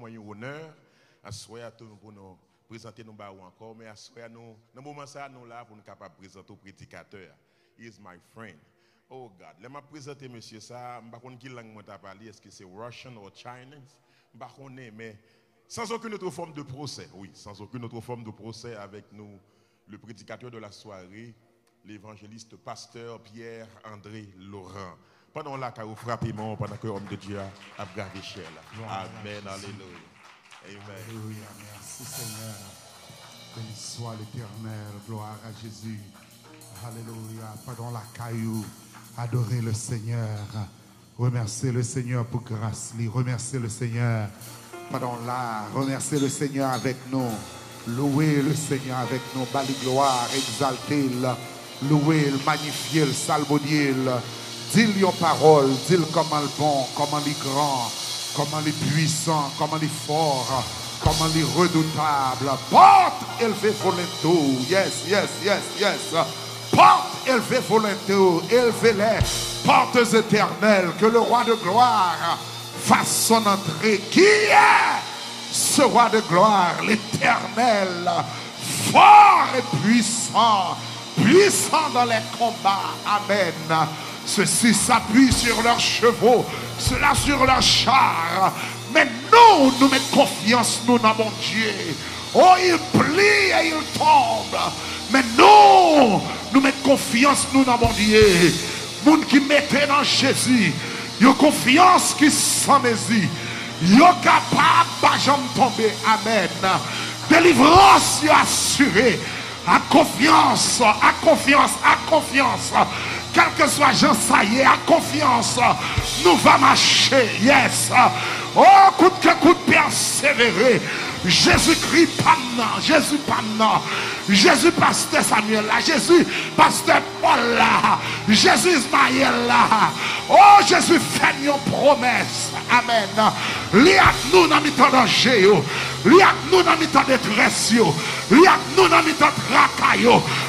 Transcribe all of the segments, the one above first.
moi un honneur à soir pour nous présenter nous encore mais à soir nous dans moment ça nous là pour nous capable présenter au prédicateur. He is my friend. Oh God, let me présenter monsieur ça, je ne sais pas quelle langue je parler, est-ce que c'est Russian ou Chinese? Je ne sais pas, mais sans aucune autre forme de procès, oui, sans aucune autre forme de procès avec nous, le prédicateur de la soirée, l'évangéliste pasteur Pierre-André Laurent. Pendant la carreau frappement, pendant que l'homme de Dieu a gravé cher là. Amen, alléluia. Amen. Alléluia, merci Seigneur. Béni soit l'Éternel, gloire à Jésus. Alléluia, pendant la caillou, adorez le Seigneur. Remerciez le Seigneur pour grâce. Remerciez le Seigneur. Pendant là, remerciez le Seigneur avec nous. Louez le Seigneur avec nous. Bali gloire, exaltez-le. Louez-le, magnifiez-le, salmodiez-le. Dis-le en parole, dis-le comment il est bon, comment il est grand, comment il est puissant, comment il est fort, comment il est redoutable. Porte élevé volonté. Yes, yes, yes, yes. Porte élevé volonté, élevez-les. Portes éternelles, que le roi de gloire fasse son entrée. Qui est ce roi de gloire? L'Éternel, fort et puissant, puissant dans les combats. Amen. Ceux-ci s'appuient sur leurs chevaux, ceux-là sur leurs chars. Mais nous mettons confiance, nous, dans mon Dieu. Oh, il plie et il tombe. Mais nous mettons confiance, nous, dans mon Dieu. Moun qui mettent dans Jésus, ils ont confiance qui sans mesure. Ils sont capables de jamais tomber. Amen. Délivrance assurée. À confiance, à confiance, à confiance. Quel que soit Jean, ça y est, à confiance. Nous va marcher. Yes. Oh, coûte que coûte persévérer. Jésus-Christ, Pamna, Jésus, Pamna, Jésus, pasteur Samuel, là, Jésus, pasteur Paul, là, Jésus, Ismaël, là. Oh, Jésus, fait une promesse. Amen. Li ak nous dans mi-temps danger, li ak nous dans mi-temps détresse, li ak nous dans mi-temps tracas,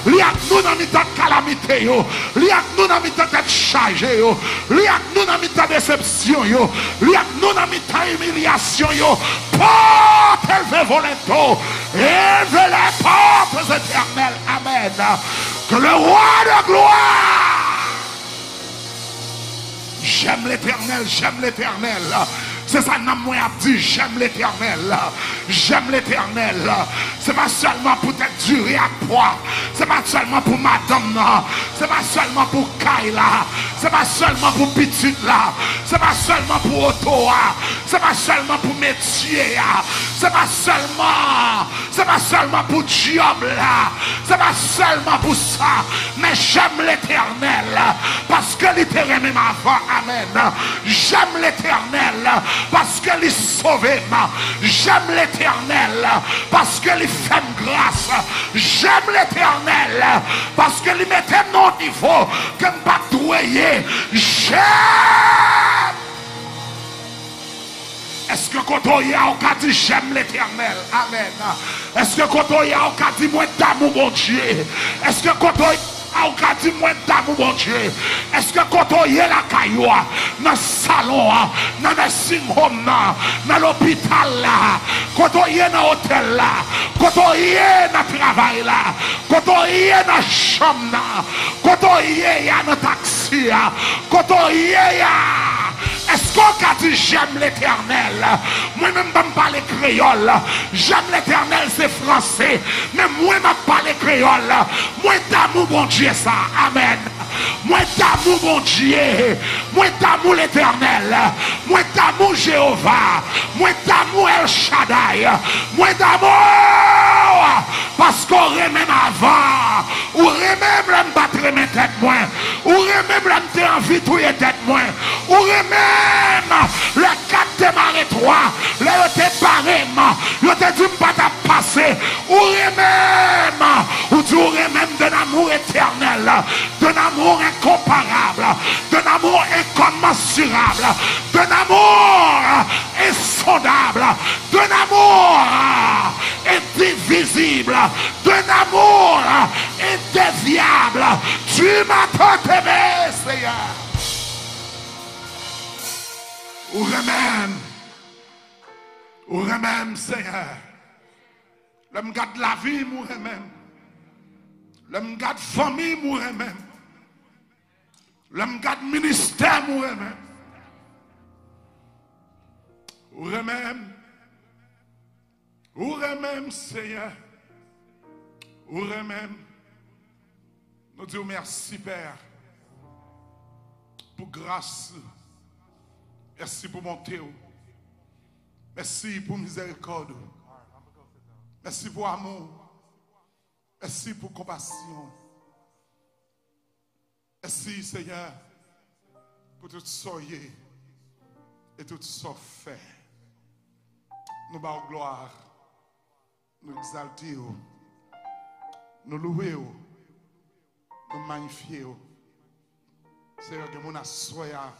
li ak nous dans mi-temps calamité, li ak nous dans mi-temps tête chargée, li ak nous dans mi-temps déception, li ak nous dans mi-temps humiliation, porte élevé volonté, élevez les portes éternelles. Amen. Que le roi de gloire, j'aime l'Éternel, j'aime l'Éternel. C'est ça que moi dit, j'aime l'Éternel. J'aime l'Éternel. C'est pas seulement pour te durer à poids. C'est pas seulement pour madame. C'est pas seulement pour Kaila. C'est pas seulement pour petite là. C'est pas seulement pour auto. C'est pas seulement pour métier. C'est pas seulement pour job là. C'est pas seulement pour ça. Mais j'aime l'Éternel. Parce que l'Éternel même avant. Amen. J'aime l'Éternel. Parce qu'elle est sauvée. J'aime l'Éternel parce qu'elle fait grâce. J'aime l'Éternel parce qu'elle mettait mon niveau que je pas trouver. J'aime. Est-ce que quand on y a, on dit j'aime l'Éternel? Amen. Est-ce que quand on y a, on dit moi d'amour mon Dieu? Est-ce que quand on y a, on dit moi d'amour mon Dieu? Est-ce que quand on y est la caillou, dans le salon, dans le nursing home, dans l'hôpital là, quand on y est dans l'hôtel là, quand on y est dans le travail là, quand on y est dans la chambre là, quand on y est dans le taxi, quand on y est, est-ce qu'on a dit j'aime l'Éternel? Moi-même, je ne parle pas créole. J'aime l'Éternel, c'est français. Mais moi, je parle créole. Moi, d'amour, mon Dieu, ça. Amen. Moi, d'amour, mon Dieu. Moi, d'amour, l'Éternel. Moi, d'amour, Jéhovah. Moi, d'amour, El Shaddai. Moi, d'amour. Parce qu'on remède avant. Ou remède me battre mes têtes moins. Ou remède me envie de tuer tête moins. Ou remède le 4 démarré 3, le te barré, le te dit pas ta passer, ou même, ou tu aurais même d'un amour éternel, d'un amour incomparable, d'un amour incommensurable, d'un amour insondable, d'un amour indivisible, d'un amour indéviable. Tu m'as tant aimé, Seigneur. Ou Ou même, Seigneur. L'homme garde la vie, moi même. L'homme garde famille, moi même. L'homme garde ministère, moi même. Ou même, Seigneur. Ou même. Nous disons merci, Père, pour grâce. Merci pour mon Théo. Merci pour miséricorde. Merci pour amour. Merci pour compassion. Merci, Seigneur, pour tout ce soyez et tout ce fait. Nous bavons gloire. Nous exaltons. Nous louons. Nous magnifions. Seigneur, que mon assoya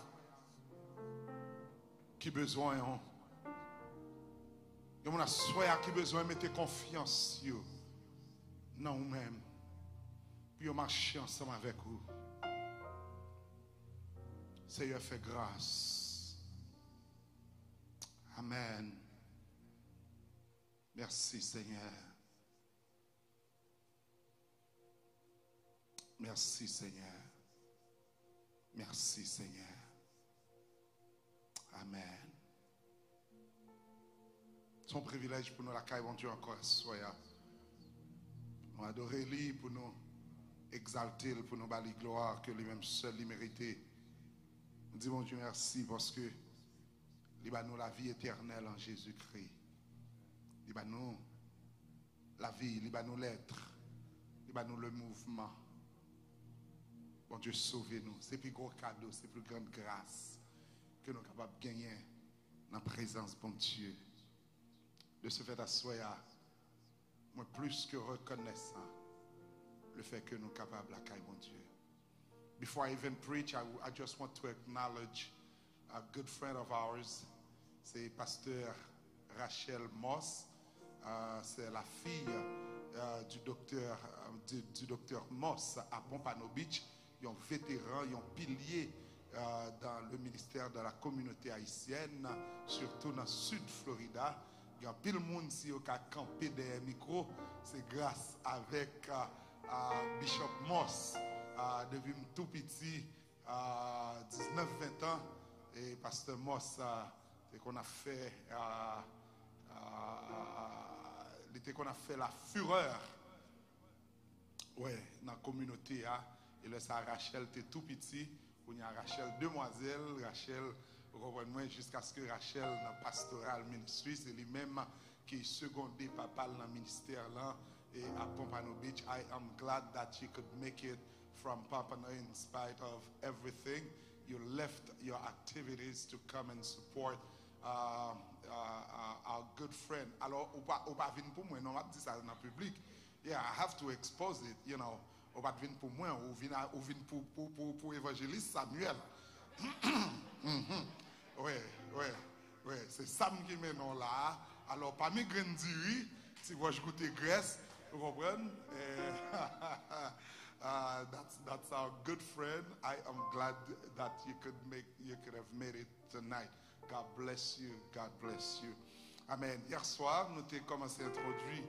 qui besoin. Que mon assoya qui besoin de mettre confiance dans nous-mêmes. Puis on marche ensemble avec vous. Seigneur, fais grâce. Amen. Merci, Seigneur. Merci, Seigneur. Merci, Seigneur. Amen. C'est un privilège pour nous, la caille, bon Dieu, encore soya. Nous adorer lui pour nous exalter, pour nous bâtir gloire que lui-même seul lui méritait. Nous disons, mon Dieu, merci parce que il va nous la vie éternelle en Jésus-Christ. Il va nous la vie, il va nous l'être, il va nous le mouvement. Bon Dieu, sauvez-nous. C'est plus gros cadeau, c'est plus grande grâce que nous sommes capables de gagner dans la présence de bon Dieu. De ce fait, à soya, moi plus que reconnaissant le fait que nous sommes capables de cailler mon Dieu. Before I even preach, I just want to acknowledge a good friend of ours. C'est pasteur Rachel Moss. C'est la fille du docteur Moss à Pompano Beach. Ils sont vétérans, ils sont piliers dans le ministère de la communauté haïtienne, surtout dans le sud Florida. Il y a pile de monde qui a campé derrière le micro. C'est grâce avec Bishop Moss. Depuis tout petit, 19-20 ans, et pasteur Moss, c'est qu'on a fait qu'on a fait la fureur dans la communauté. Et là, ça, Rachel était tout petit. Il y a Rachel demoiselle, Rachel, jusqu'à ce que Rachel, dans le pastoral ministry, c'est lui-même qui est secondé papa dans le ministère là. Et à Pompano Beach, I am glad that you could make it from Pompano in spite of everything. You left your activities to come and support our good friend. Alors, on va venir pour moi, non, on va dire ça dans le public. Yeah, I have to expose it, you know. On va venir pour moi, on vient pour évangéliste Samuel. Oui, c'est Sam qui met non là. Alors, parmi les grandiri, si vous goûtez Grèce, vous comprenez? That's our good friend. I am glad that you could have made it tonight. God bless you. God bless you. Amen. Hier soir, nous avons commencé à introduire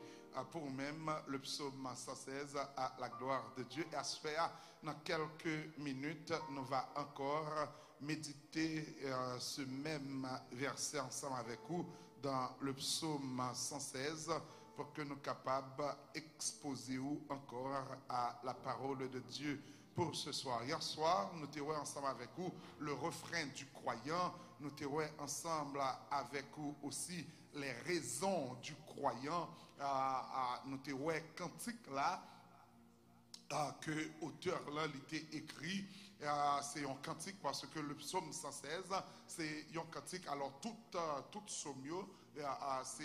pour nous-mêmes le psaume 116 à la gloire de Dieu. Et à ce faire, dans quelques minutes, nous allons encore méditer ce même verset ensemble avec vous dans le psaume 116 pour que nous soyons capables d'exposer encore à la parole de Dieu pour ce soir. Hier soir, nous étions ensemble avec vous le refrain du croyant. Nous étions ensemble avec vous aussi les raisons du croyant. Nous étions cantique là que l'auteur là était écrit. C'est un cantique parce que le psaume 116 c'est un cantique. Alors tout psaume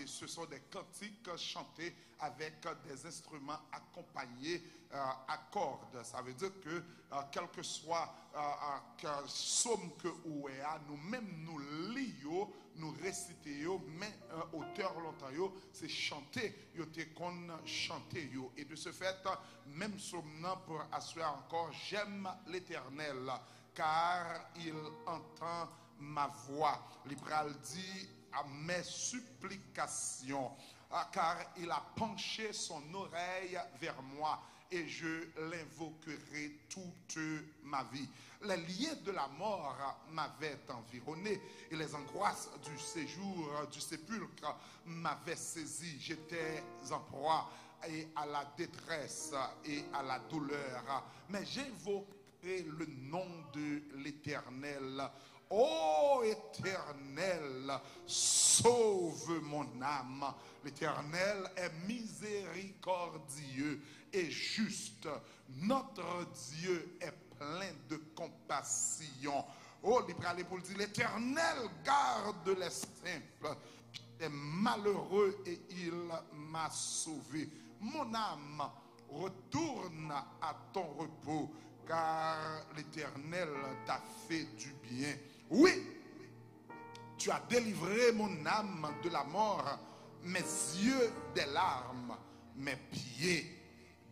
ce sont des cantiques chantés avec des instruments accompagnés à cordes. Ça veut dire que quel que soit quel psaume que nous-mêmes nous lions, nous récitons, mais auteur longtemps, c'est chanter, qu'on chanter. Et de ce fait, même psaume pour assurer encore, j'aime l'Éternel, car il entend ma voix. Libral dit, à mes supplications, car il a penché son oreille vers moi et je l'invoquerai toute ma vie. Les liens de la mort m'avaient environné et les angoisses du séjour, du sépulcre m'avaient saisi. J'étais en proie et à la détresse et à la douleur. Mais j'invoquerai le nom de l'Éternel. Ô Éternel, sauve mon âme. L'Éternel est miséricordieux et juste. Notre Dieu est plein de compassion. Oh, il aller pour dire, l'Éternel garde les simples. J'étais malheureux et il m'a sauvé. Mon âme, retourne à ton repos, car l'Éternel t'a fait du bien. Oui, tu as délivré mon âme de la mort, mes yeux des larmes, mes pieds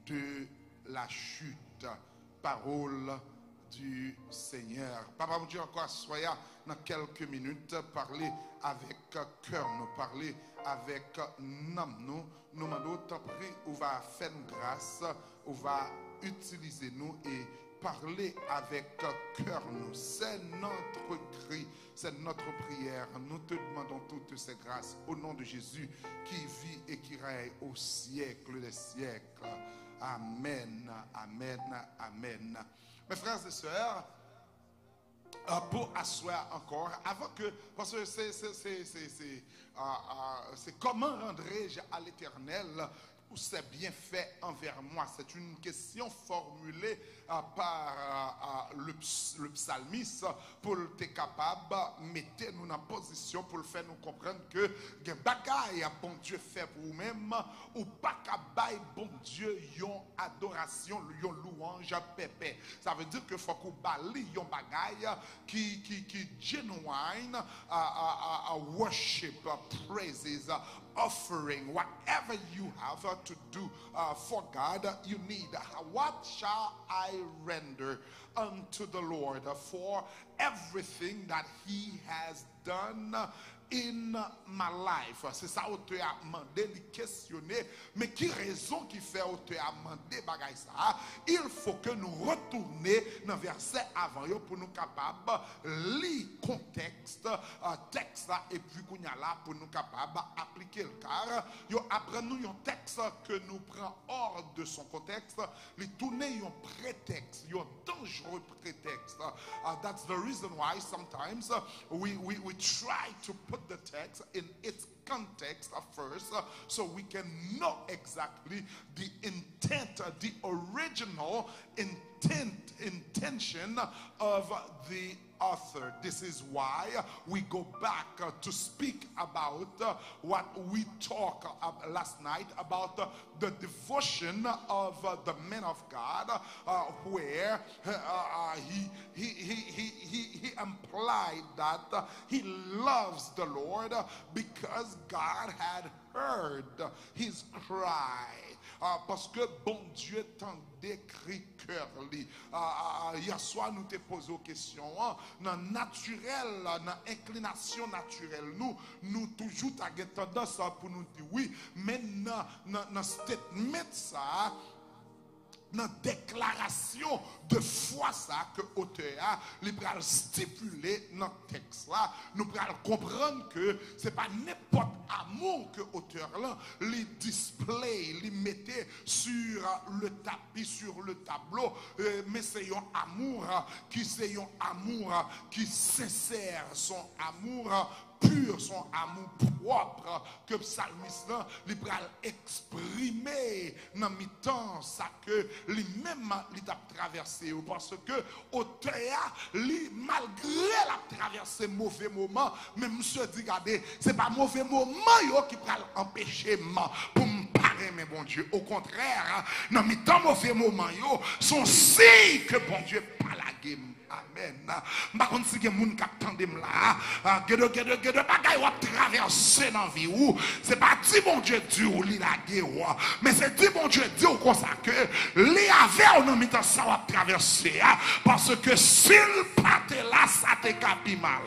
de la chute. Parole du Seigneur. Papa, mon Dieu, encore soyez dans quelques minutes, parler avec cœur, nous parler avec nous. Nous demandons, prie, on va faire grâce, on va utiliser nous et parler avec cœur nous. C'est notre cri, c'est notre prière. Nous te demandons toutes ces grâces au nom de Jésus qui vit et qui règne au siècle des siècles. Amen, amen, amen. Mes frères et sœurs, pour asseoir encore, avant que, parce que c'est comment rendrai-je à l'Éternel ou c'est bien fait envers moi? C'est une question formulée par le psalmiste pour être capable de mettre nous en position pour le faire nous comprendre que les bagailles bon Dieu fait pour vous-même ou pas capable bon Dieu yon adoration, yon louange pépé. Ça veut dire que faut qu'on bali yon bagaille qui genuine worship, praises, offering, whatever you have to do for God, you need. What shall I render unto the Lord for everything that He has done in my life? C'est ça où tu as demandé, de questionner, mais qui raison qui fait où tu as demandé bagay ça? Il faut que nous retournions dans le verset avant pour nous capables lire contexte, texte et puis qu'on y a là pour nous capables appliquer le car. Yo après nous un texte que nous prend hors de son contexte, les tourner un prétexte, un dangereux prétexte. That's the reason why sometimes we try to put the text in its context first so we can know exactly the intent, the original intention of the author. This is why we go back to speak about what we talked last night about the devotion of the man of God, where he implied that he loves the Lord because God had heard his cry. Parce que bon Dieu t'en décrit cœur li. Hier soir nous te posons question dans naturel, dans inclination naturelle nous toujours ta tendance pour nous dire oui, mais dans statement ça, dans déclaration de foi ça que auteur a libéral stipulé dans le texte là, nous allons comprendre que c'est pas n'importe amour que auteur là les display, les mettait sur le tapis, sur le tableau, mais c'est un amour qui sincère, son amour pur, son amour propre que le psalmiste libéral exprimé dans mi-temps ça que lui-même il a traversé parce que auteur malgré la traversé mauvais moment, mais monsieur dit regardez, c'est pas mauvais moment yo qui va empêcher pour me parler mais bon Dieu, au contraire dans mi-temps mauvais moment yo son signe que bon Dieu pas la game. Amen. Par contre, si quelqu'un qui attend là, que de bagaille ou traverser dans la vie ou c'est pas dit bon Dieu Dieu ou li la guerre, mais c'est dit bon Dieu Dieu comme ça que li avait on mis ça va traverser parce que s'il pas là ça te capi mal.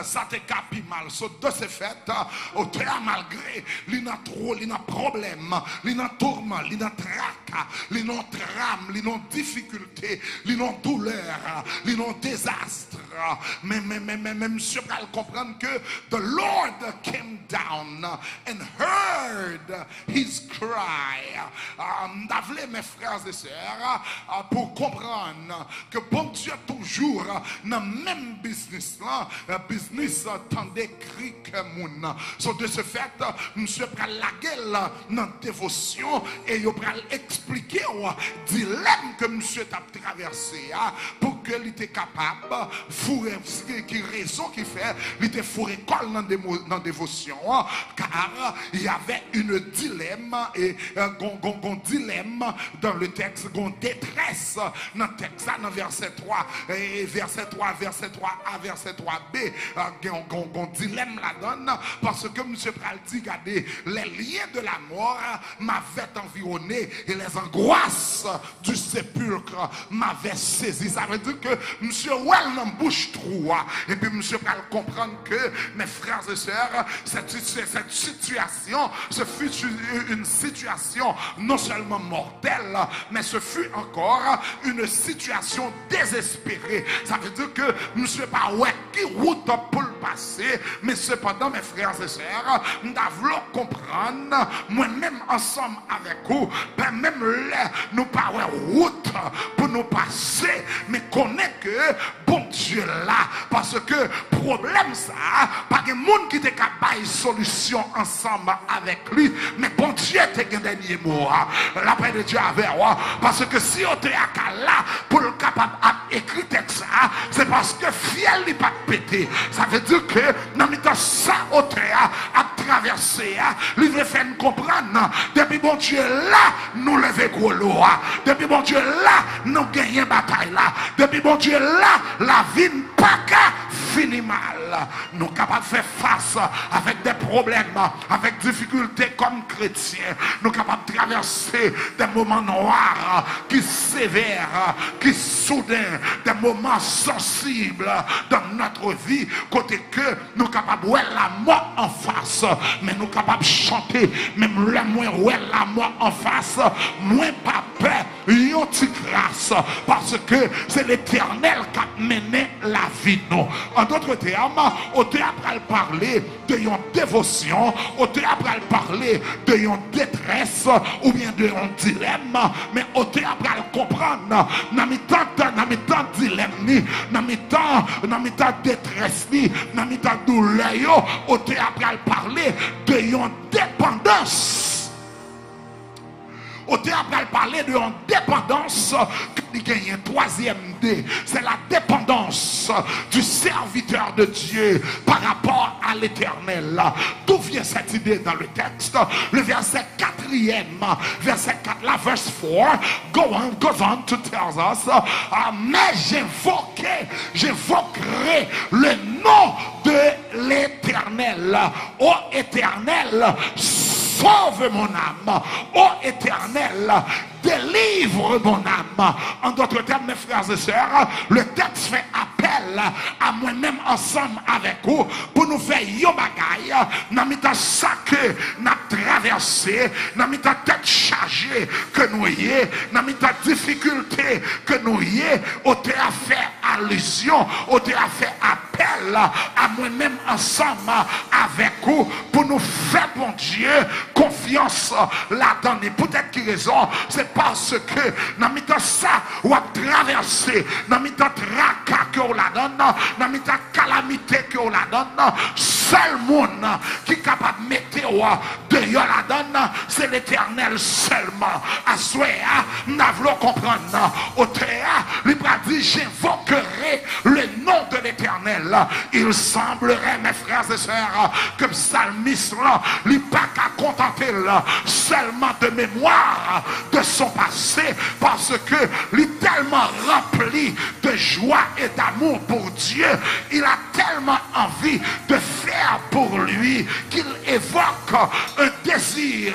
ça te capi mal. De ce fait, au terre malgré, il y a trop, il y a problème, il y a tourment, il y a trac, il y a trame, il y a difficulté, il y a douleur, il y a désastre. Mais monsieur va comprendre que the Lord came down and heard his cry. D'avler mes frères et sœurs pour comprendre que bon Dieu toujours dans le même business là, business tendait cri que moun. So de ce fait, monsieur pral la gueule dans dévotion et il pral expliquer au dilemme que monsieur t'a traversé pour que il était capable fourrer qui raison qui fait il était fourré colle dans dévotion car il y avait une dilemme et dilemme dans le texte, détresse dans le texte dans verset 3 et verset 3 à verset 3b dilemme la donne parce que monsieur pral dit regardez les liens de la mort m'avaient environné et les angoisses du sépulcre m'avaient saisi. Ça veut dire que monsieur well dans bouche trou et puis monsieur pral comprendre que mes frères et sœurs cette situation ce fut une situation non seulement mortelle mais ce fut encore une situation désespérée. Ça veut dire que monsieur pas ouais qui route pour le passer mais cependant mes frères et sœurs nous devons comprendre moi-même ensemble avec vous ben même là nous pas ouais route pour nous passer mais connaît que bon Dieu là parce que problème ça pas de monde qui te capable solution ensemble avec lui mais bon Dieu te gagne dernier mot la paix de Dieu avec parce que si on te là pour le capable écrire texte c'est parce que fiel n'est pas pété. Ça veut dire que dans le temps ça auteur a traversé il veut faire nous comprendre depuis bon Dieu là nous lever gros lot depuis bon Dieu là nous gagner bataille là depuis bon Dieu là la vie pas qu'à finir mal. Nous sommes capables de faire face avec des problèmes, avec difficultés comme chrétiens. Nous sommes capables de traverser des moments noirs qui sévères, qui soudains, des moments sensibles dans notre vie, côté que nous sommes capables de voir la mort en face, mais nous sommes capables de chanter, même le moins voir la mort en face, moins pas peur, yon ti grâce, parce que c'est l'Éternel qui a mené la vie nous. En d'autres termes, au théâtre parler de yon dévotion, au théâtre parler de yon détresse ou bien de yon dilemme, mais au théâtre comprendre dans mi-temps dilemme ni, dans mi-temps détresse ni, dans mi-temps douleur, au théâtre parler de yon dépendance. Au théâtre, elle parlait de dépendance. Il y a un troisième D, c'est la dépendance du serviteur de Dieu par rapport à l'éternel. D'où vient cette idée dans le texte? Le verset 4e, verset 4, la verse 4, goes on to tell us, mais j'invoquerai le nom de l'éternel. Ô éternel, sauve mon âme. Ô éternel, délivre mon âme. En d'autres termes, mes frères et sœurs, le texte fait appel à moi-même ensemble avec vous pour nous faire yo bagay. Dans mi-temps ça que nous traversé, dans mi-temps tête chargée que nous y est, dans mi-temps difficulté que nous y est, au théâtre fait allusion, au théâtre fait appel à moi-même ensemble avec vous pour nous faire, bon Dieu, confiance là-dedans. Et peut-être qui raison, c'est parce que dans mi-temps ça, ou à traverser, dans mi-temps tracas que on la donne, dans mi-temps calamité que on la donne, seul monde qui est capable de mettre dehors la donne, c'est l'Éternel seulement. À ce moment-là, nous devons comprendre. Au théâtre, il a dit, j'invoquerai le nom de l'Éternel. Il semblerait, mes frères et sœurs, que le psalmiste, il n'a pas qu'à contenter seulement de mémoire de son passé, parce que il est tellement rempli de joie et d'amour pour Dieu, il a tellement envie de faire pour lui qu'il évoque un désir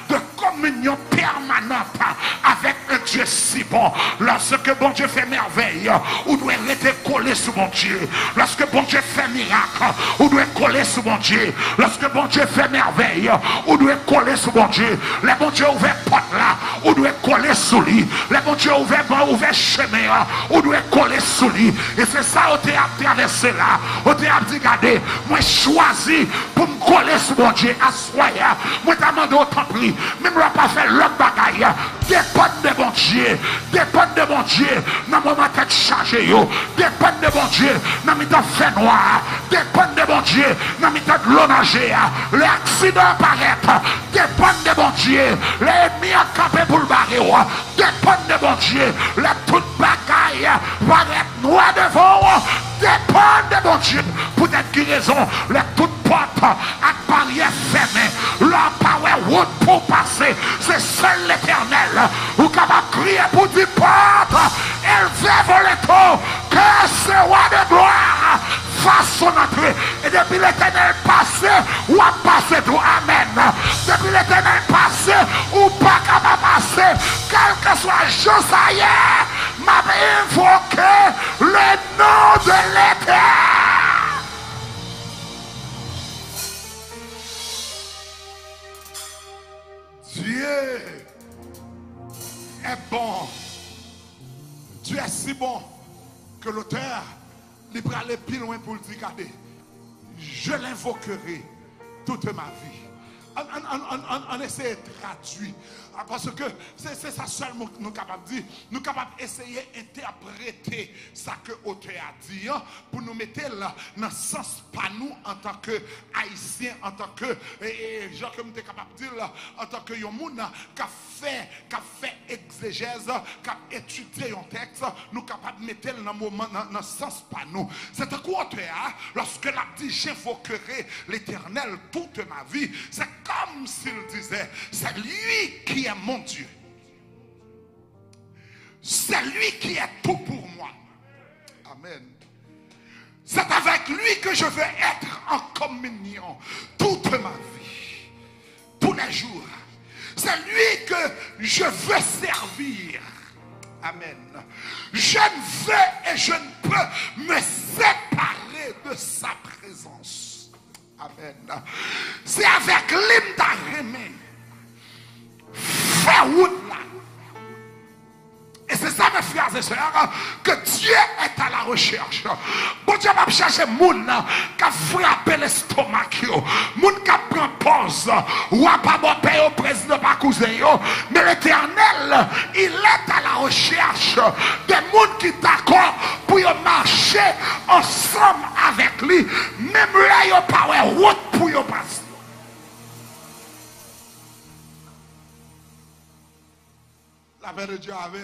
de communion permanente avec un Dieu est si bon. Lorsque bon Dieu fait merveille, on doit rester collé sur mon Dieu. Lorsque bon Dieu fait miracle, on doit coller sur mon Dieu. Lorsque bon Dieu fait merveille, on doit coller sur mon Dieu. Les bon Dieu ouvert porte là, on doit coller sur lui. Les bon Dieu ouvert chemin, on doit coller sur lui. Et c'est ça on t'a traversé là. On t'a dit, regardez, moi choisi pour me coller sur mon Dieu. Assoya, moi t'ai demandé autant pris. Même là pas faire l'autre bagaille. Dépend de mon Dieu. Dépend de mon Dieu. Dans mon tête chargée. Dépend de mon Dieu. Dans mes temps fait noir. Dépend de mon Dieu. Dans mes temps de l'eau nager. Les accidents apparaissent. Dépend de mon Dieu. Les ennemis à camper pour le barrer. Dépend de mon Dieu. Les toutes bagailles paraissent noires devant. Dépend de mon Dieu. Pour être guérison. Les toutes portes à barrières fermées. Leur power route pour passer. C'est seul l'Éternel. Ou capable de crier pour dire porte. Élevez vos lettres. Que ce roi de gloire fasse son entrée. Et depuis l'Éternel passé, ou a passé tout. Amen. Depuis l'Éternel passé, ou pas capable de passer. Quel que soit jour ça y est, m'a invoqué le nom de l'Éternel. Dieu est bon. Dieu est si bon que l'auteur il peut aller plus loin pour le dire, regardez, je l'invoquerai toute ma vie. On essaie de traduire. Parce que c'est ça seulement que nous sommes capables de dire. Nous sommes capables d'essayer d'interpréter ça que l'auteur a dit pour nous mettre là dans le sens, pas nous en tant que haïtiens, en tant que, genre comme nous sommes capables de dire là, en tant que monde qui a fait exégèse, qui a étudié un texte, nous sommes capables de mettre dans le sens, pas nous. C'est un coup l'auteur, lorsque l'a dit j'invoquerai l'Éternel toute ma vie, c'est comme s'il disait, c'est lui qui est mon Dieu. C'est lui qui est tout pour moi. Amen. C'est avec lui que je veux être en communion toute ma vie, tous les jours. C'est lui que je veux servir. Amen. Je ne veux et je ne peux me séparer de sa présence. Amen. C'est avec l'hymne d'Arémé. Fais route là. Et c'est ça, mes frères et sœurs, que Dieu est à la recherche. Bon Dieu va chercher moun qui a frappé l'estomac, moun qui a pris pause, ou a pas bon payer au président par cousin, mais l'Éternel, il est à la recherche des moun qui d'accord pour marcher ensemble avec lui, même là, il n'y a pas de route pour y passer. La paix de Dieu avec.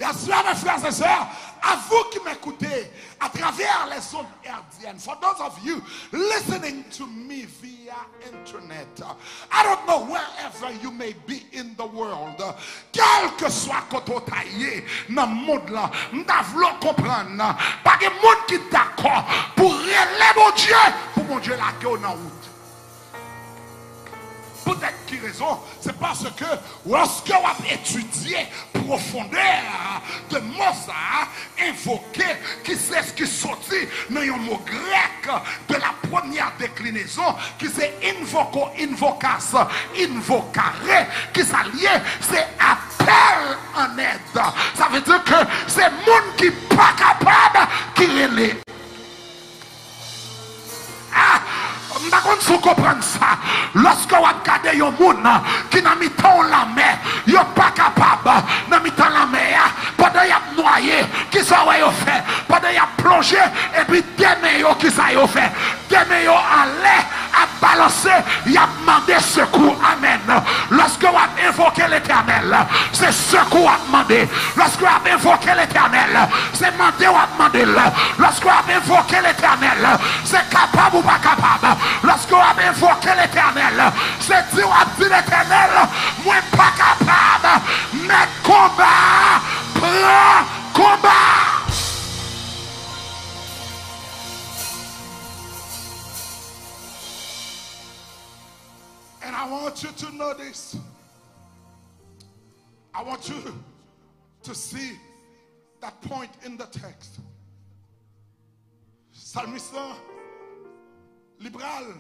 Et à cela, mes frères et sœurs, à vous qui m'écoutez à travers les ondes hertziennes, for those of you listening to me via internet, I don't know wherever you may be in the world, quel que soit côté taillé dans le monde là, nous devons comprendre, pas de monde qui est d'accord pour relever mon Dieu, pour mon Dieu la gueule dans la route. Peut-être qui raison, c'est parce que lorsque on a étudié profondeur de Mozart, invoqué, qui c'est ce qui sortit dans un mot grec de la première déclinaison, qui c'est invoco, invocas, invocare, qui s'allie, c'est appel en aide. Ça veut dire que c'est le monde qui n'est pas capable qui relève. Si vous comprenez ça, lorsque vous regardez un monde qui n'a mis tant la mer, il n'est pas capable de mettre la mer, pendant qu'il a noyé, qui ça va fait, pendant qu'il a plongé, et puis demain, qui ça va fait, demain, en l'air, à balancer, il a demandé secours. Amen. Lorsque vous avez invoqué l'Éternel, c'est secours à demander. Lorsque vous avez invoqué l'Éternel, c'est demander ou à demander. Lorsque vous avez invoqué l'Éternel, c'est capable ou pas capable. Lorsque vous avez invoqué l'Éternel, c'est dire à dit l'Éternel, moi pas capable, mais combat, prends combat. And I want you to know this. I want you to see that point in the text. Psalmiste libéral,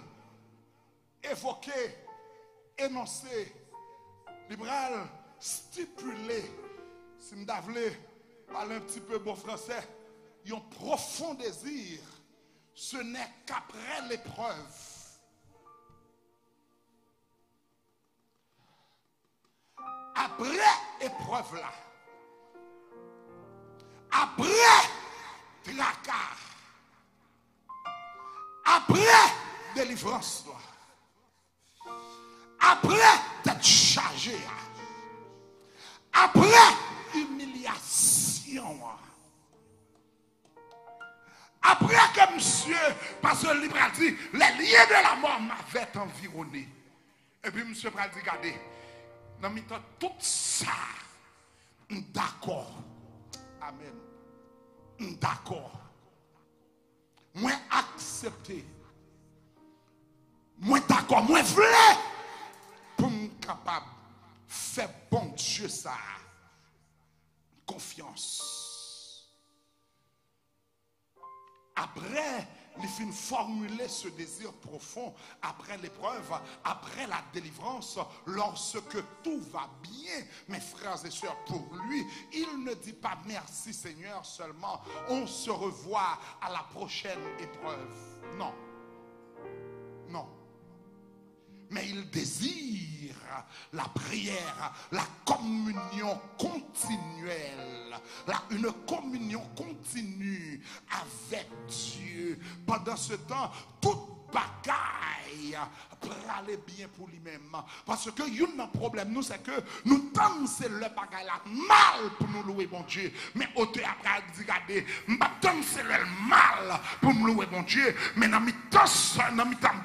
évoqué, énoncé, libéral, stipulé. Si je voulais parler un petit peu bon français, un profond désir, ce n'est qu'après l'épreuve. Après épreuve là, après tracas, après délivrance là, après d'être chargé, après humiliation, après que monsieur, parce que le livre a dit, les liens de la mort m'avaient environné. Et puis monsieur a dit, regardez, dans le temps tout ça, d'accord. Amen. D'accord. Moi accepter. Moi d'accord. Moi voulais pour me capable faire bon Dieu ça. Confiance. Après, il finit formuler ce désir profond après l'épreuve, après la délivrance, lorsque tout va bien, mes frères et sœurs, pour lui, il ne dit pas merci Seigneur seulement, on se revoit à la prochaine épreuve. Non. Non. Mais il désire la prière, la communion continuelle, une communion continue avec Dieu. Pendant ce temps, toute bagaille pour aller bien pour lui-même. Parce que un problème, nous, c'est que nous dansons le bagaille là mal pour nous louer bon Dieu. Mais auteur après dit, regardez, je danse le mal pour me louer bon Dieu. Mais dans mes temps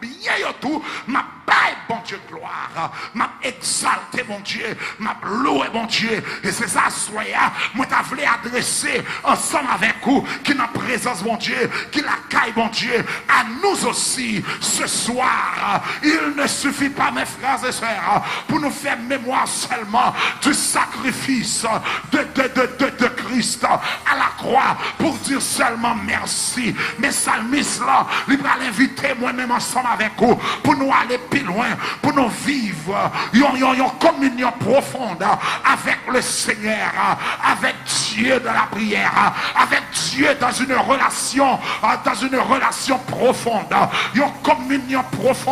bien tout, je baille bon Dieu gloire. Je exalte bon Dieu. Je louer bon Dieu. Et c'est ça, soyez, moi, je voulais adresser ensemble avec vous, qui n'a présence bon Dieu, qui la caille bon Dieu, à nous aussi. Ce soir, il ne suffit pas, mes frères et sœurs, pour nous faire mémoire seulement du sacrifice de Christ à la croix, pour dire seulement merci. Mais psalmiste là, il va l'inviter moi-même ensemble avec vous, pour nous aller plus loin, pour nous vivre une communion profonde avec le Seigneur, avec Dieu dans la prière, avec Dieu dans une relation profonde, une communion profonde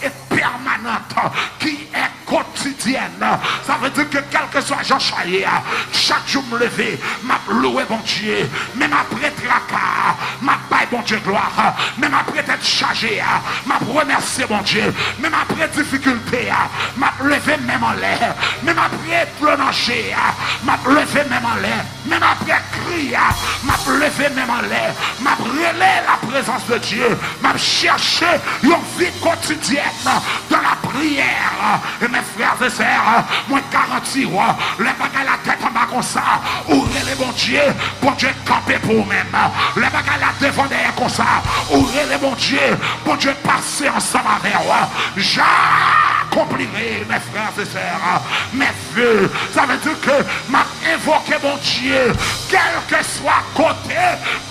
et permanente qui est quotidienne. Ça veut dire que quel que soit Jean Chaillé, chaque jour me lever, m'a loué bon Dieu, même après tracas, m'a baille bon Dieu gloire, même après être chargé, m'a remercié bon Dieu, même après difficulté, m'a levé même en l'air, même après plonger, m'a levé même en l'air, même après crier, m'a levé même en l'air, m'a brûlé la présence de Dieu, m'a cherché une vie quotidienne dans la prière. Et mes frères et sœurs, moi garantis, les bagages la tête en bas comme ça, ouvrez les bon Dieu camper pour vous-même. Les bagages la devant derrière comme ça, ouvrez les bon Dieu passer ensemble avec vous. J'accomplirai, mes frères et sœurs, mes vœux. Ça veut dire que m'a invoqué mon Dieu, quel que soit côté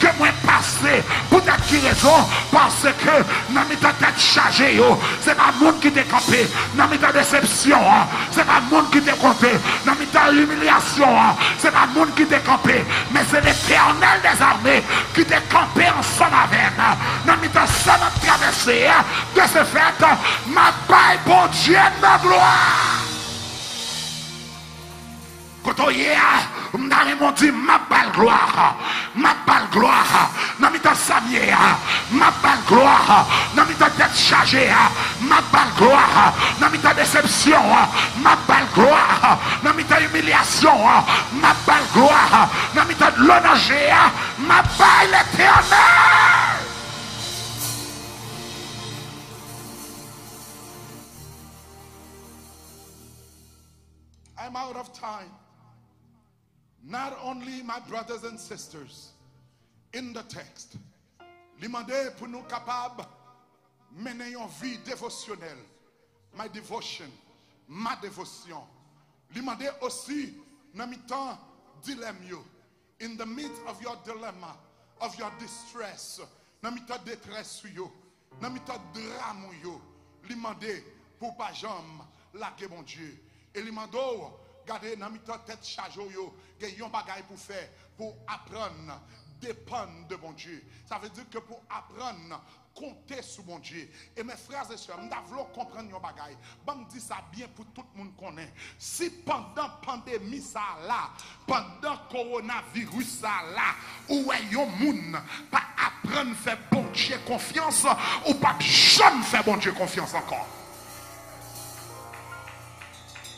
que moi passer, pour quelle raison, parce que dans mes tête chargée, c'est pas le monde qui t'est campé, dans mes déception, c'est pas le monde qui t'est compté, dans mes humiliation, c'est pas le monde qui t'est campé, mais c'est l'Éternel des armées qui t'est campé ensemble avec. Dans mes ensemble traversé, de ce fait, ma paille pour Dieu de gloire. Quand hier, m'ont dit ma balle gloire, dans mes temps Samuel, ma balle gloire, dans mes temps d'être chargé, ma balle gloire, dans mes temps déception, ma balle gloire, dans mes temps humiliation, ma balle gloire, dans mes temps de l'honorer, ma balle l'Éternel. I'm out of time. Not only my brothers and sisters in the text, demander pour nous capables mener une vie dévotionnelle, my devotion, ma dévotion. Demander aussi dans mi temps dilemma yo, in the midst of your dilemma, of your distress, nan mi ta détresse yo, nan mi ta drame yo, li mande pour pas jam lage bon Dieu. Et li mando, gade nan mi ta tête charge yo, gen yon bagay pour faire, pour apprendre, dépendre de bon Dieu. Ça veut dire que pour apprendre, compter sur mon Dieu. Et mes frères et sœurs, nous devons comprendre nos bagailles. Bon, me dit ça bien pour tout le monde connaît. Si pendant pandémie ça là, pendant coronavirus ça là, où est yon moun pas apprendre à faire bon Dieu confiance ou pas jamais faire bon Dieu confiance encore.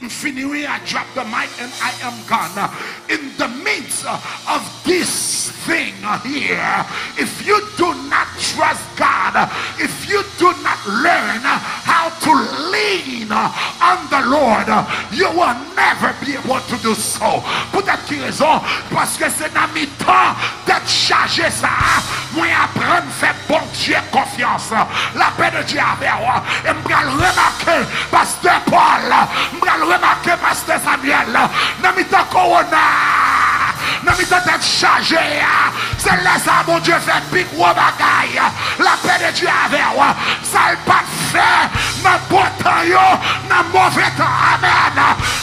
Finally, I drop the mic and I am gone. In the midst of this thing here, if you do not trust God, if you do not learn how to lean on the Lord, you will never be able to do so. Peut-être qu'il a raison, parce que c'est dans mes temps d'être chargé ça. Moi, apprendre à faire bon Dieu confiance. La paix de Dieu avec moi. Et je vais remarquer, Pasteur Paul, remarquez Pasteur Samuel, dans mi temps corona, dans mi temps d'être chargé, c'est là ça mon Dieu fait pique ou bagaille, la paix de Dieu avec moi, ça le pas fait, dans bon temps, dans mauvais temps, amen,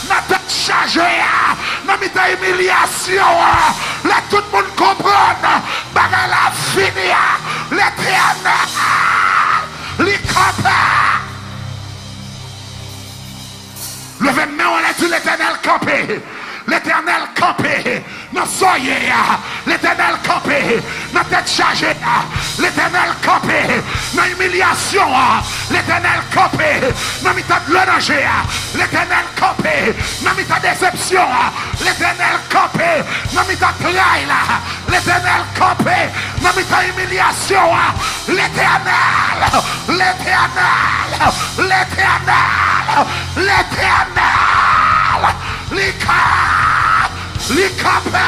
dans d'être chargé, dans mi temps humiliation, là tout le monde comprend, bagaille la fini, l'éternel, les campés. Levez main, on a dit l'éternel campé. L'éternel campé. Dans soyez. L'éternel campé. Dans tête chargée. L'éternel campé. Dans humiliation. L'éternel campé. Dans l'état de danger. L'éternel campé. Dans l'état de déception. L'éternel campé. Dans l'état de trail. L'éternel campé. Dans l'état d'humiliation. L'éternel. L'éternel. L'éternel. L'éternel. L'icapé.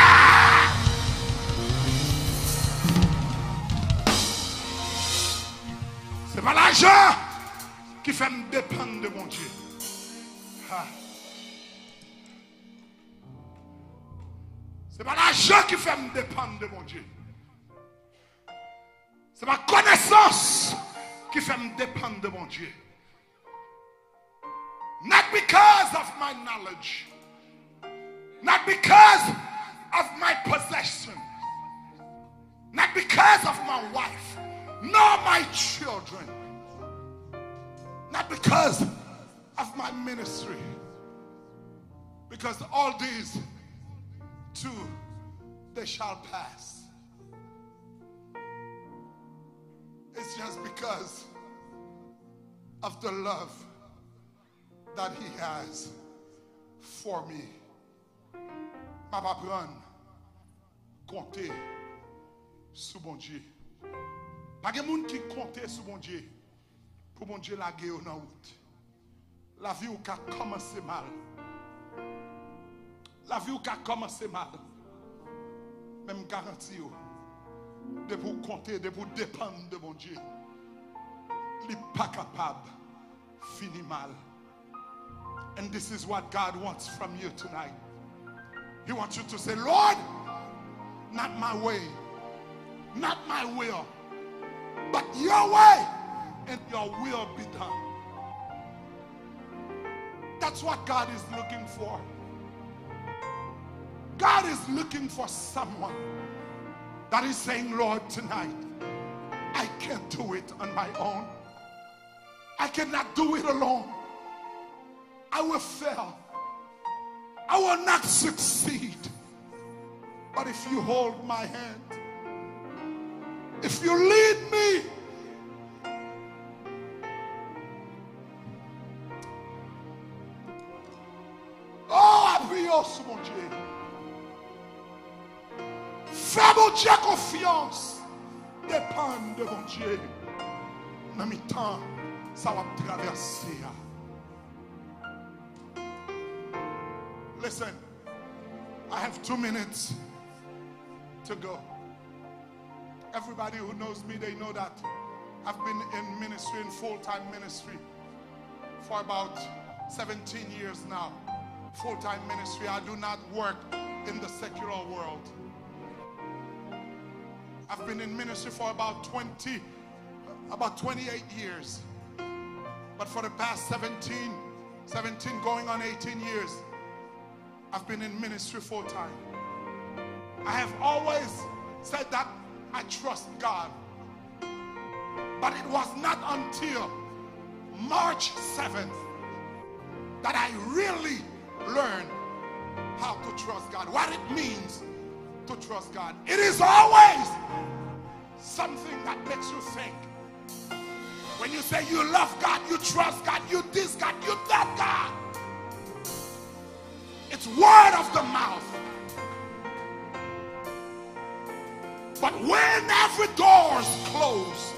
C'est pas l'argent qui fait me dépendre de mon Dieu. C'est pas l'argent qui fait me dépendre de mon Dieu. C'est ma connaissance qui fait me dépendre de mon Dieu. Not because of my knowledge. Not because of my possession. Not because of my wife. Nor my children. Not because of my ministry. Because all these too, they shall pass. It's just because of the love that he has for me. Ma va prendre, compter sur mon Dieu. Pas de monde qui compte sur mon Dieu pour mon Dieu la guerre dans route. La vie ou a commencé mal. La vie ou a commencé mal. Même garantie de vous compter, de vous dépendre de mon Dieu. Il n'est pas capable finir mal. And this is what God wants from you tonight. He wants you to say, Lord, not my way, not my will, but your way and your will be done. That's what God is looking for. God is looking for someone that is saying, Lord, tonight, I can't do it on my own. I cannot do it alone. I will fail. I will not succeed. But if you hold my hand, if you lead me, oh, appuyons sur mon Dieu. Fais mon Dieu confiance. Dépends de mon Dieu. Dans mes temps, ça va traverser. Listen, I have 2 minutes to go. Everybody who knows me, they know that I've been in ministry, in full-time ministry for about 17 years now. Full-time ministry. I do not work in the secular world. I've been in ministry for about 28 years. But for the past 17 going on 18 years, I've been in ministry full time. I have always said that I trust God. But it was not until March 7th that I really learned how to trust God, what it means to trust God. It is always something that makes you think. When you say you love God, you trust God, you this God, you that God. It's word of the mouth. But when every door is closed,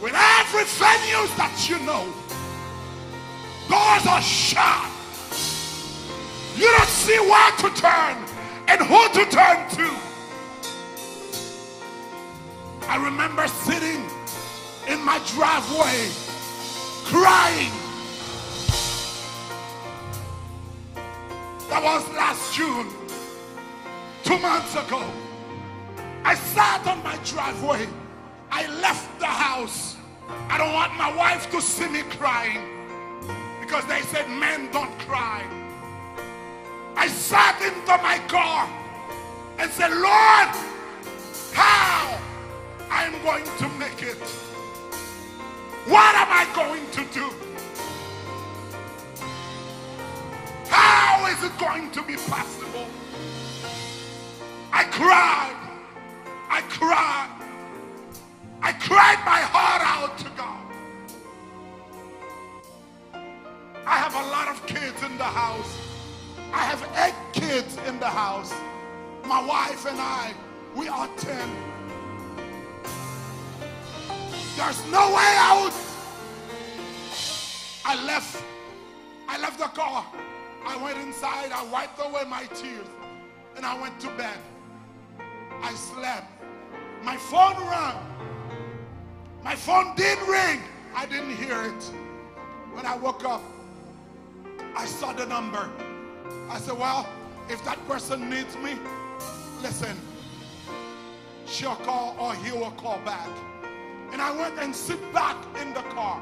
when every venues that you know, doors are shut, you don't see where to turn and who to turn to. I remember sitting in my driveway crying. That was last June, 2 months ago. I sat on my driveway. I left the house. I don't want my wife to see me crying because they said men don't cry. I sat into my car and said, Lord, how I'm going to make it? What am I going to do? How is it going to be possible? I cried. I cried. I cried my heart out to God. I have a lot of kids in the house. I have 8 kids in the house. My wife and I, we are 10. There's no way out. I left the car. I went inside. I wiped away my tears. And I went to bed. I slept. My phone rang. My phone did ring. I didn't hear it. When I woke up, I saw the number. I said, well, if that person needs me, listen, she'll call or he will call back. And I went and sit back in the car.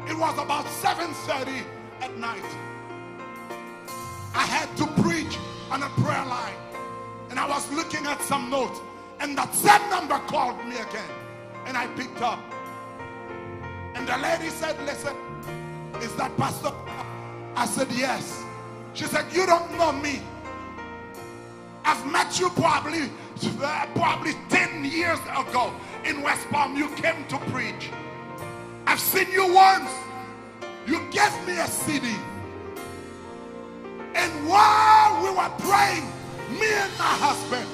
It was about 7:30 at night. I had to preach on a prayer line. And I was looking at some notes. And that same number called me again. And I picked up. And the lady said, listen, is that Pastor? I said, yes. She said, you don't know me. I've met you probably 10 years ago in West Palm. You came to preach. I've seen you once. You gave me a CD. And while we were praying, me and my husband,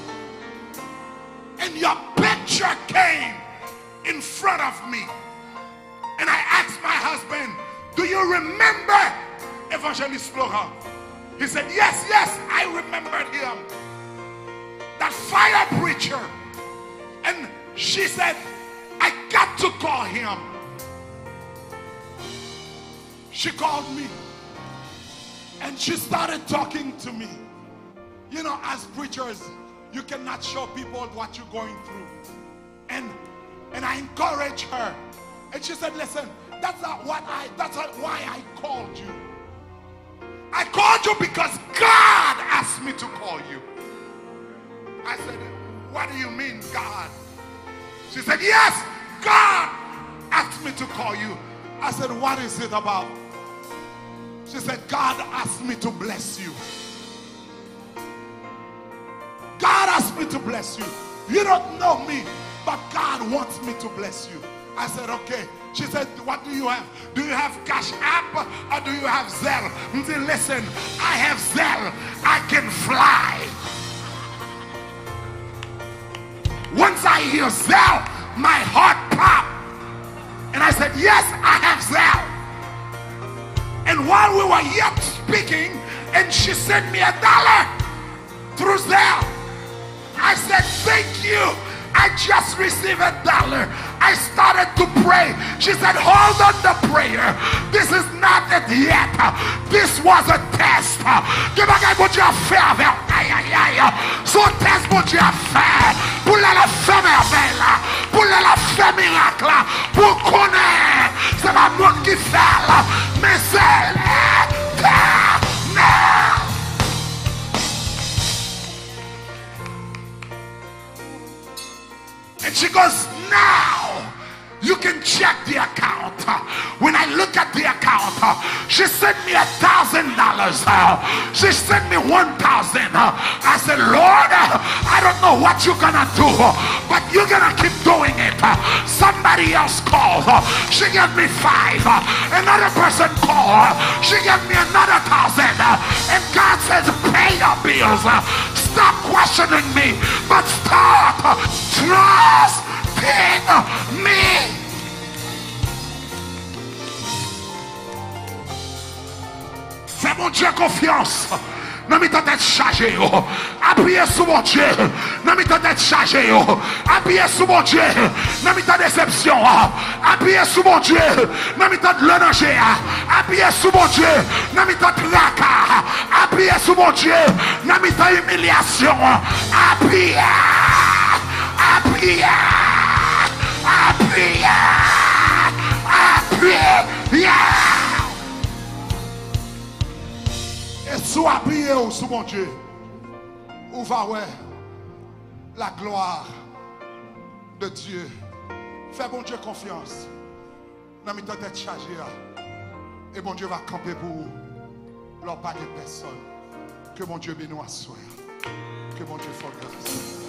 and your picture came in front of me. And I asked my husband, do you remember Evangelist Flora? He said, yes, I remembered him. That fire preacher. And she said, I got to call him. She called me. And she started talking to me. You know, as preachers, you cannot show people what you're going through. And I encouraged her. And she said, listen, that's not why I called you. I called you because God asked me to call you. I said, what do you mean, God? She said, yes, God asked me to call you. I said, what is it about? She said, God asked me to bless you. God asked me to bless you. You don't know me, but God wants me to bless you. I said, okay. She said, what do you have? Do you have Cash App or do you have Zelle? I said, listen, I have Zelle. I can fly. Once I hear Zelle, my heart popped. And I said, yes, I have Zelle. And while we were yet speaking, and she sent me $1 through Zelle. I said, thank you. I I just received $1. I started to pray. She said, hold on the prayer. This is not it yet. This was a test. Que bagay bon Dieu a fait avec. Aïe, aïe, aïe. Son test bon Dieu a fait. Pour la faire merveille là. Pour la faire miracle là. Pour connaître. C'est pas le monde qui fait là. Mais c'est l'éternel. And she goes, now you can check the account. When I look at the account, she sent me $1,000. She sent me 1,000. I said, Lord, I don't know what you're gonna do, but you're gonna keep doing it. Somebody else called. She gave me 5. Another person called. She gave me another 1,000. And God says, pay your bills. Stop questioning me, but start trusting me. Fais mon Dieu confiance. Non, mais t'as chargé. Appuyez sur mon Dieu. Non, mais t'as chargé. Appuyez sur mon Dieu. Non, mais t'as déception. Appuyez sur mon Dieu. Non, mais t'as de l'endanger. Appuyez sur mon Dieu. Non, mais t'as de tracas. Appuyez sur mon Dieu. Non, mais t'as humiliation. Appuyez. Appuyez. Appuyez. Appuyez. Et sous appuyé sous mon Dieu, où va ouais la gloire de Dieu. Fais bon Dieu confiance. N'a mis ta tête chargée. Et bon Dieu va camper pour vous. Leur pas de personne. Que mon Dieu bénisse à soi. Que mon Dieu fasse grâce.